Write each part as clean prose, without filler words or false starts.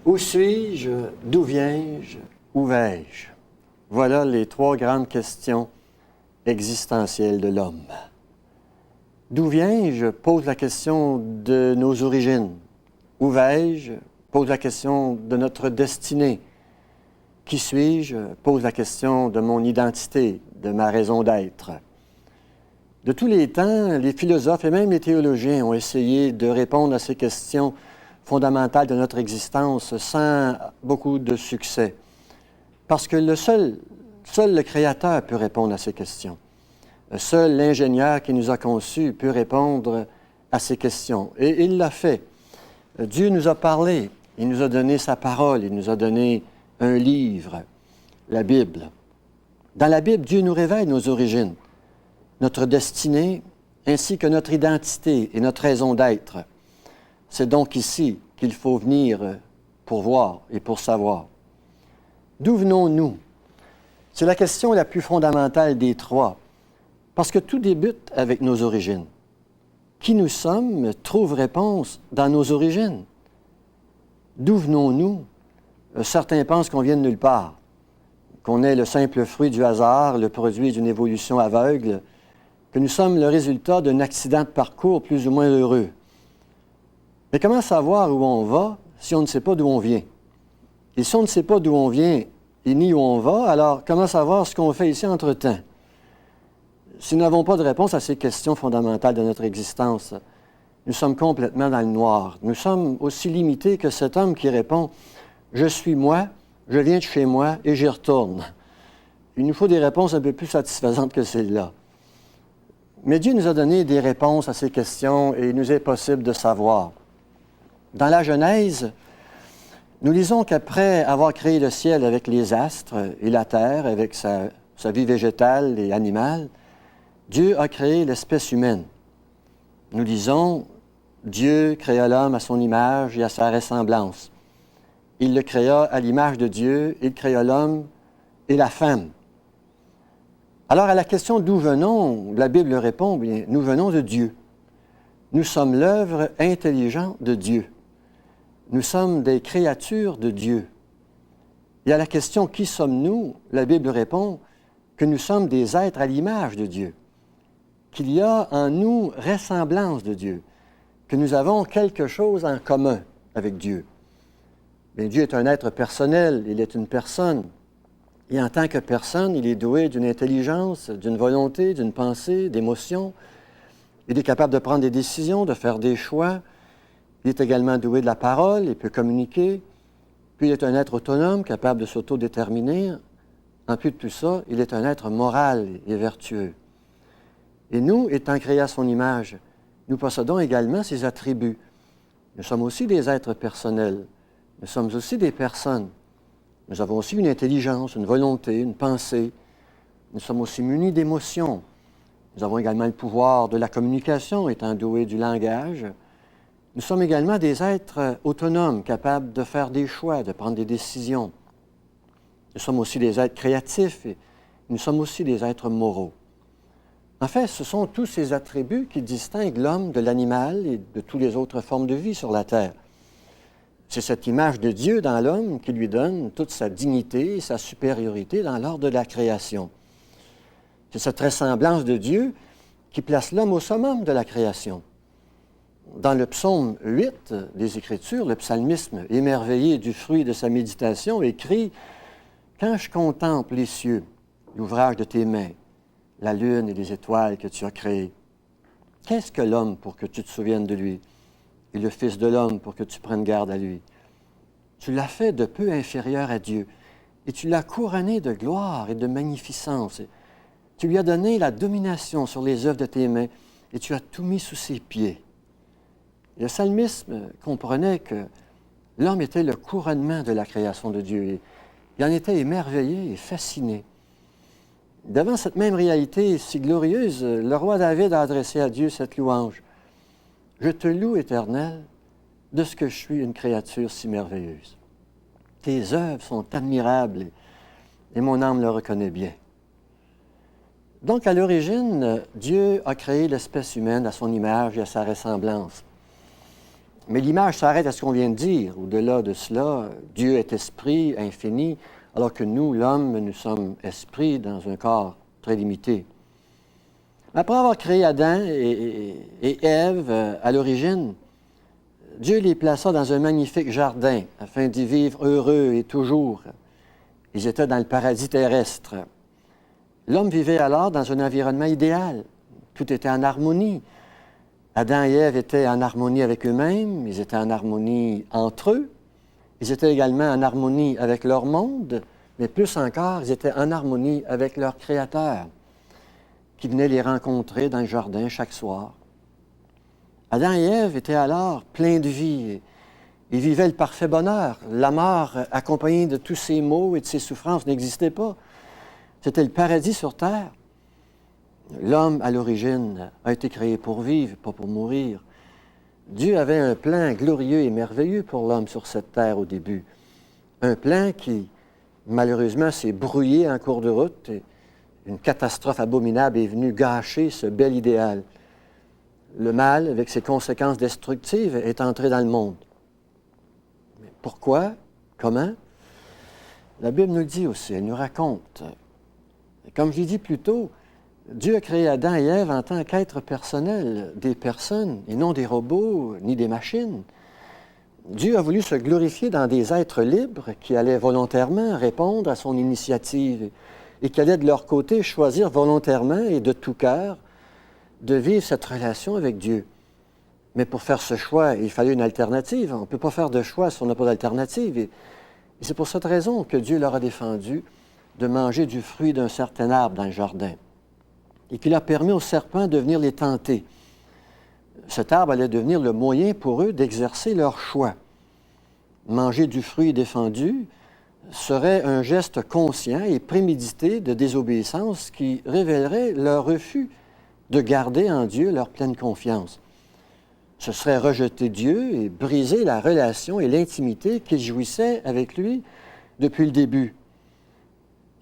Où suis-je? D'où viens-je? Où vais-je? Voilà les trois grandes questions existentielles de l'homme. D'où viens-je? Pose la question de nos origines. Où vais-je? Pose la question de notre destinée. Qui suis-je? Pose la question de mon identité, de ma raison d'être. De tous les temps, les philosophes et même les théologiens ont essayé de répondre à ces questions fondamentales de notre existence sans beaucoup de succès. Parce que seul le Créateur peut répondre à ces questions. Seul l'ingénieur qui nous a conçus peut répondre à ces questions. Et il l'a fait. Dieu nous a parlé, il nous a donné sa parole, il nous a donné un livre, la Bible. Dans la Bible, Dieu nous révèle nos origines, notre destinée, ainsi que notre identité et notre raison d'être. C'est donc ici qu'il faut venir pour voir et pour savoir. D'où venons-nous? C'est la question la plus fondamentale des trois, parce que tout débute avec nos origines. Qui nous sommes trouve réponse dans nos origines. D'où venons-nous? Certains pensent qu'on vient de nulle part, qu'on est le simple fruit du hasard, le produit d'une évolution aveugle, que nous sommes le résultat d'un accident de parcours plus ou moins heureux. Mais comment savoir où on va si on ne sait pas d'où on vient? Et si on ne sait pas d'où on vient et ni où on va, alors comment savoir ce qu'on fait ici entre-temps? Si nous n'avons pas de réponse à ces questions fondamentales de notre existence, nous sommes complètement dans le noir. Nous sommes aussi limités que cet homme qui répond « Je suis moi, je viens de chez moi et j'y retourne ». Il nous faut des réponses un peu plus satisfaisantes que celles-là. Mais Dieu nous a donné des réponses à ces questions et il nous est possible de savoir. Dans la Genèse, nous lisons qu'après avoir créé le ciel avec les astres et la terre, avec sa vie végétale et animale, Dieu a créé l'espèce humaine. Nous lisons « Dieu créa l'homme à son image et à sa ressemblance. Il le créa à l'image de Dieu, il créa l'homme et la femme. » Alors à la question « D'où venons ?» la Bible répond « Bien, nous venons de Dieu. Nous sommes l'œuvre intelligente de Dieu. Nous sommes des créatures de Dieu. » Et à la question « Qui sommes-nous ?» la Bible répond que nous sommes des êtres à l'image de Dieu, qu'il y a en nous ressemblance de Dieu, que nous avons quelque chose en commun avec Dieu. Bien, Dieu est un être personnel, il est une personne. Et en tant que personne, il est doué d'une intelligence, d'une volonté, d'une pensée, d'émotions. Il est capable de prendre des décisions, de faire des choix. Il est également doué de la parole, il peut communiquer. Puis il est un être autonome, capable de s'autodéterminer. En plus de tout ça, il est un être moral et vertueux. Et nous, étant créés à son image, nous possédons également ses attributs. Nous sommes aussi des êtres personnels. Nous sommes aussi des personnes. Nous avons aussi une intelligence, une volonté, une pensée. Nous sommes aussi munis d'émotions. Nous avons également le pouvoir de la communication, étant doués du langage. Nous sommes également des êtres autonomes, capables de faire des choix, de prendre des décisions. Nous sommes aussi des êtres créatifs et nous sommes aussi des êtres moraux. En fait, ce sont tous ces attributs qui distinguent l'homme de l'animal et de toutes les autres formes de vie sur la Terre. C'est cette image de Dieu dans l'homme qui lui donne toute sa dignité et sa supériorité dans l'ordre de la création. C'est cette ressemblance de Dieu qui place l'homme au summum de la création. Dans le psaume 8 des Écritures, le psalmiste, émerveillé du fruit de sa méditation, écrit « Quand je contemple les cieux, l'ouvrage de tes mains, la lune et les étoiles que tu as créées, qu'est-ce que l'homme pour que tu te souviennes de lui? Et le Fils de l'homme pour que tu prennes garde à lui. Tu l'as fait de peu inférieur à Dieu, et tu l'as couronné de gloire et de magnificence. Tu lui as donné la domination sur les œuvres de tes mains, et tu as tout mis sous ses pieds. » Le psalmiste comprenait que l'homme était le couronnement de la création de Dieu, et il en était émerveillé et fasciné. Devant cette même réalité si glorieuse, le roi David a adressé à Dieu cette louange. « Je te loue, Éternel, de ce que je suis une créature si merveilleuse. Tes œuvres sont admirables et mon âme le reconnaît bien. » Donc, à l'origine, Dieu a créé l'espèce humaine à son image et à sa ressemblance. Mais l'image s'arrête à ce qu'on vient de dire. Au-delà de cela, Dieu est esprit, infini, alors que nous, l'homme, nous sommes esprits dans un corps très limité. Après avoir créé Adam et Ève à l'origine, Dieu les plaça dans un magnifique jardin afin d'y vivre heureux et toujours. Ils étaient dans le paradis terrestre. L'homme vivait alors dans un environnement idéal. Tout était en harmonie. Adam et Ève étaient en harmonie avec eux-mêmes, ils étaient en harmonie entre eux, ils étaient également en harmonie avec leur monde, mais plus encore, ils étaient en harmonie avec leur Créateur, qui venait les rencontrer dans le jardin chaque soir. Adam et Ève étaient alors pleins de vie. Ils vivaient le parfait bonheur. La mort, accompagnée de tous ces maux et de ces souffrances, n'existait pas. C'était le paradis sur terre. L'homme, à l'origine, a été créé pour vivre, pas pour mourir. Dieu avait un plan glorieux et merveilleux pour l'homme sur cette terre au début. Un plan qui, malheureusement, s'est brouillé en cours de route. Et une catastrophe abominable est venue gâcher ce bel idéal. Le mal, avec ses conséquences destructives, est entré dans le monde. Mais pourquoi? Comment? La Bible nous le dit aussi, elle nous raconte. Et comme je l'ai dit plus tôt, Dieu a créé Adam et Ève en tant qu'êtres personnels, des personnes, et non des robots ni des machines. Dieu a voulu se glorifier dans des êtres libres qui allaient volontairement répondre à son initiative et qui allaient de leur côté choisir volontairement et de tout cœur de vivre cette relation avec Dieu. Mais pour faire ce choix, il fallait une alternative. On ne peut pas faire de choix si on n'a pas d'alternative. Et c'est pour cette raison que Dieu leur a défendu de manger du fruit d'un certain arbre dans le jardin et qu'il a permis aux serpents de venir les tenter. Cet arbre allait devenir le moyen pour eux d'exercer leur choix. Manger du fruit défendu serait un geste conscient et prémédité de désobéissance qui révélerait leur refus de garder en Dieu leur pleine confiance. Ce serait rejeter Dieu et briser la relation et l'intimité qu'ils jouissaient avec lui depuis le début.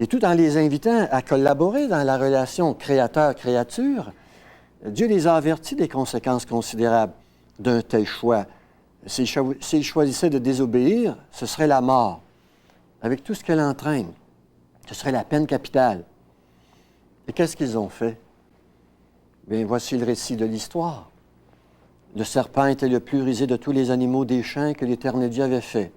Et tout en les invitant à collaborer dans la relation créateur-créature, Dieu les a avertis des conséquences considérables d'un tel choix. S'ils choisissaient de désobéir, ce serait la mort, avec tout ce qu'elle entraîne. Ce serait la peine capitale. Et qu'est-ce qu'ils ont fait? Bien, voici le récit de l'histoire. Le serpent était le plus rusé de tous les animaux des champs que l'Éternel Dieu avait fait.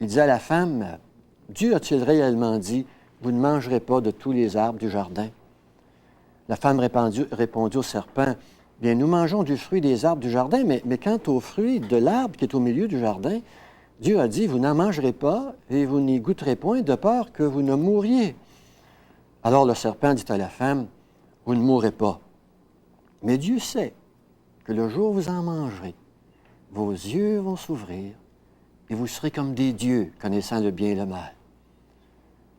Il disait à la femme, « Dieu a-t-il réellement dit, vous ne mangerez pas de tous les arbres du jardin? » La femme répondit au serpent, « Bien, nous mangeons du fruit des arbres du jardin, mais quant au fruit de l'arbre qui est au milieu du jardin, Dieu a dit, vous n'en mangerez pas et vous n'y goûterez point de peur que vous ne mouriez. » Alors le serpent dit à la femme, « Vous ne mourrez pas. Mais Dieu sait que le jour où vous en mangerez, vos yeux vont s'ouvrir et vous serez comme des dieux, connaissant le bien et le mal. »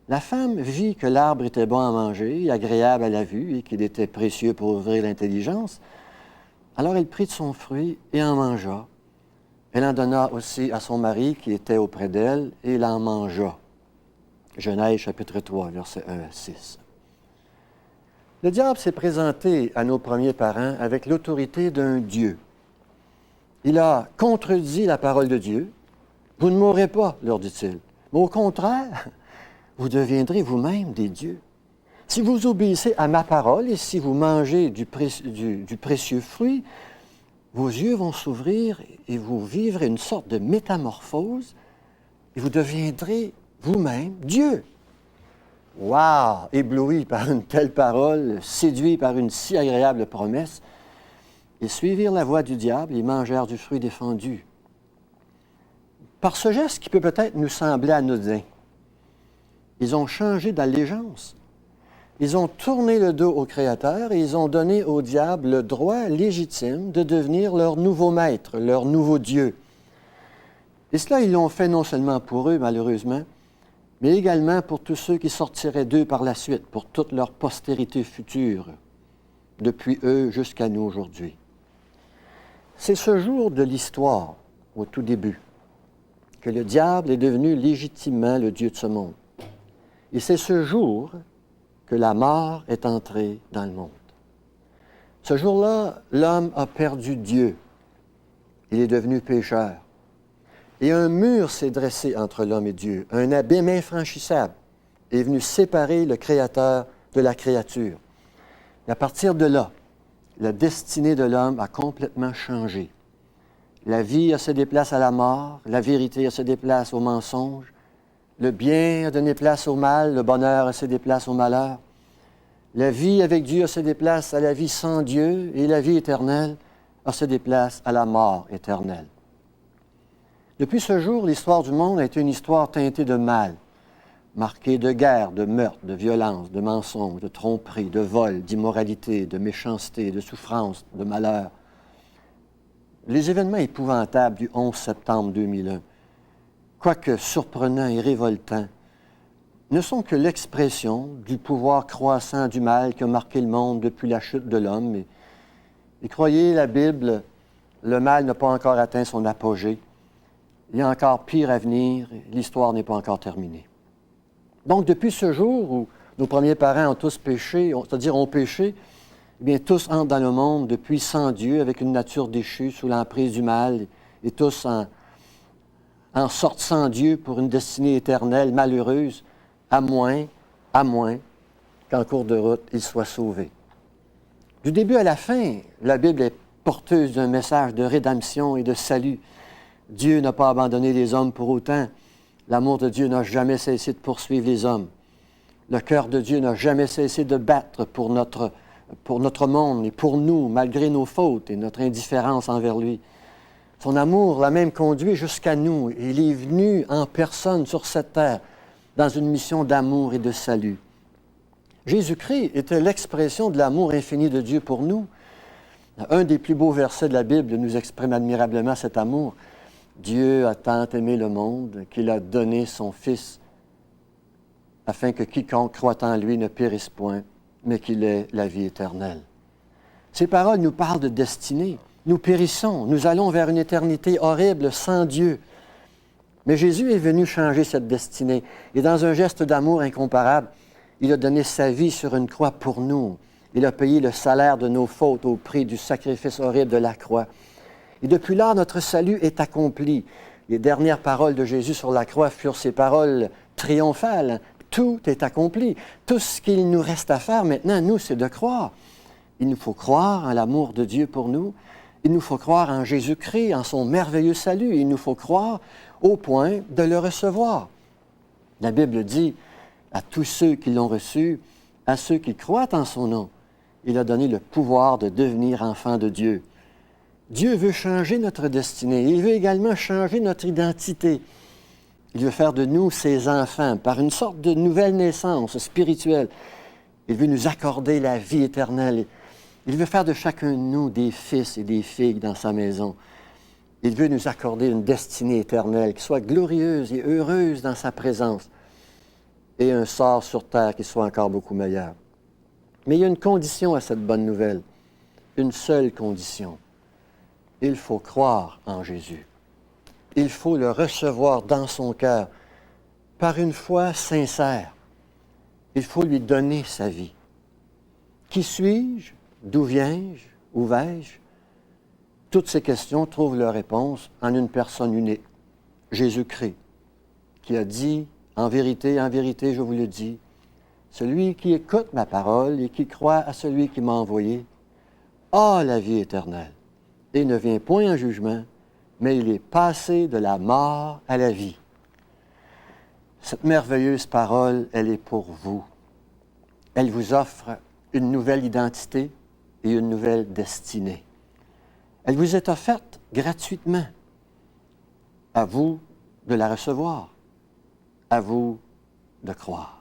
La femme vit que l'arbre était bon à manger, agréable à la vue et qu'il était précieux pour ouvrir l'intelligence. Alors elle prit de son fruit et en mangea. Elle en donna aussi à son mari qui était auprès d'elle et il en mangea. Genèse chapitre 3, versets 1 à 6. Le diable s'est présenté à nos premiers parents avec l'autorité d'un Dieu. Il a contredit la parole de Dieu. « Vous ne mourrez pas, leur dit-il. Mais au contraire, vous deviendrez vous-même des dieux. Si vous obéissez à ma parole et si vous mangez du précieux fruit, vos yeux vont s'ouvrir et vous vivrez une sorte de métamorphose et vous deviendrez vous-même Dieu. » Wow! Ébloui par une telle parole, séduit par une si agréable promesse, ils suivirent la voie du diable et mangèrent du fruit défendu. Par ce geste qui peut peut-être nous sembler anodin, ils ont changé d'allégeance. Ils ont tourné le dos au Créateur et ils ont donné au diable le droit légitime de devenir leur nouveau maître, leur nouveau Dieu. Et cela, ils l'ont fait non seulement pour eux, malheureusement, mais également pour tous ceux qui sortiraient d'eux par la suite, pour toute leur postérité future, depuis eux jusqu'à nous aujourd'hui. C'est ce jour de l'histoire, au tout début, que le diable est devenu légitimement le Dieu de ce monde. Et c'est ce jour que la mort est entrée dans le monde. Ce jour-là, l'homme a perdu Dieu Il est devenu pécheur. Et un mur s'est dressé entre l'homme et Dieu, un abîme infranchissable est venu séparer le Créateur de la créature. Et à partir de là, la destinée de l'homme a complètement changé. La vie se déplace à la mort, la vérité se déplace au mensonge, le bien a donné place au mal, le bonheur se déplace au malheur. La vie avec Dieu se déplace à la vie sans Dieu et la vie éternelle se déplace à la mort éternelle. Depuis ce jour, l'histoire du monde a été une histoire teintée de mal, marquée de guerre, de meurtre, de violence, de mensonges, de tromperie, de vol, d'immoralité, de méchanceté, de souffrance, de malheur. Les événements épouvantables du 11 septembre 2001, quoique surprenants et révoltants, ne sont que l'expression du pouvoir croissant du mal qui a marqué le monde depuis la chute de l'homme. Et croyez la Bible, le mal n'a pas encore atteint son apogée. Il y a encore pire à venir, l'histoire n'est pas encore terminée. Donc, depuis ce jour où nos premiers parents ont tous péché, c'est-à-dire ont péché, eh bien, tous entrent dans le monde depuis sans Dieu, avec une nature déchue, sous l'emprise du mal, et tous en sortent sans Dieu pour une destinée éternelle, malheureuse, à moins qu'en cours de route, ils soient sauvés. Du début à la fin, la Bible est porteuse d'un message de rédemption et de salut. Dieu n'a pas abandonné les hommes pour autant. L'amour de Dieu n'a jamais cessé de poursuivre les hommes. Le cœur de Dieu n'a jamais cessé de battre pour notre monde et pour nous, malgré nos fautes et notre indifférence envers lui. Son amour l'a même conduit jusqu'à nous. Il est venu en personne sur cette terre dans une mission d'amour et de salut. Jésus-Christ était l'expression de l'amour infini de Dieu pour nous. Un des plus beaux versets de la Bible nous exprime admirablement cet amour. Dieu a tant aimé le monde qu'il a donné son Fils afin que quiconque croit en lui ne périsse point, mais qu'il ait la vie éternelle. Ces paroles nous parlent de destinée. Nous périssons, nous allons vers une éternité horrible sans Dieu. Mais Jésus est venu changer cette destinée. Et dans un geste d'amour incomparable, il a donné sa vie sur une croix pour nous. Il a payé le salaire de nos fautes au prix du sacrifice horrible de la croix. Et depuis là, notre salut est accompli. Les dernières paroles de Jésus sur la croix furent ces paroles triomphales. Tout est accompli. Tout ce qu'il nous reste à faire maintenant, nous, c'est de croire. Il nous faut croire en l'amour de Dieu pour nous. Il nous faut croire en Jésus-Christ, en son merveilleux salut. Il nous faut croire au point de le recevoir. La Bible dit à tous ceux qui l'ont reçu, à ceux qui croient en son nom, il a donné le pouvoir de devenir enfants de Dieu. Dieu veut changer notre destinée. Il veut également changer notre identité. Il veut faire de nous ses enfants par une sorte de nouvelle naissance spirituelle. Il veut nous accorder la vie éternelle. Il veut faire de chacun de nous des fils et des filles dans sa maison. Il veut nous accorder une destinée éternelle qui soit glorieuse et heureuse dans sa présence et un sort sur terre qui soit encore beaucoup meilleur. Mais il y a une condition à cette bonne nouvelle, une seule condition. Il faut croire en Jésus. Il faut le recevoir dans son cœur par une foi sincère. Il faut lui donner sa vie. Qui suis-je? D'où viens-je? Où vais-je? Toutes ces questions trouvent leur réponse en une personne unique, Jésus-Christ, qui a dit, en vérité, je vous le dis, celui qui écoute ma parole et qui croit à celui qui m'a envoyé a la vie éternelle et ne vient point en jugement, mais il est passé de la mort à la vie. Cette merveilleuse parole, elle est pour vous. Elle vous offre une nouvelle identité et une nouvelle destinée. Elle vous est offerte gratuitement. À vous de la recevoir. À vous de croire.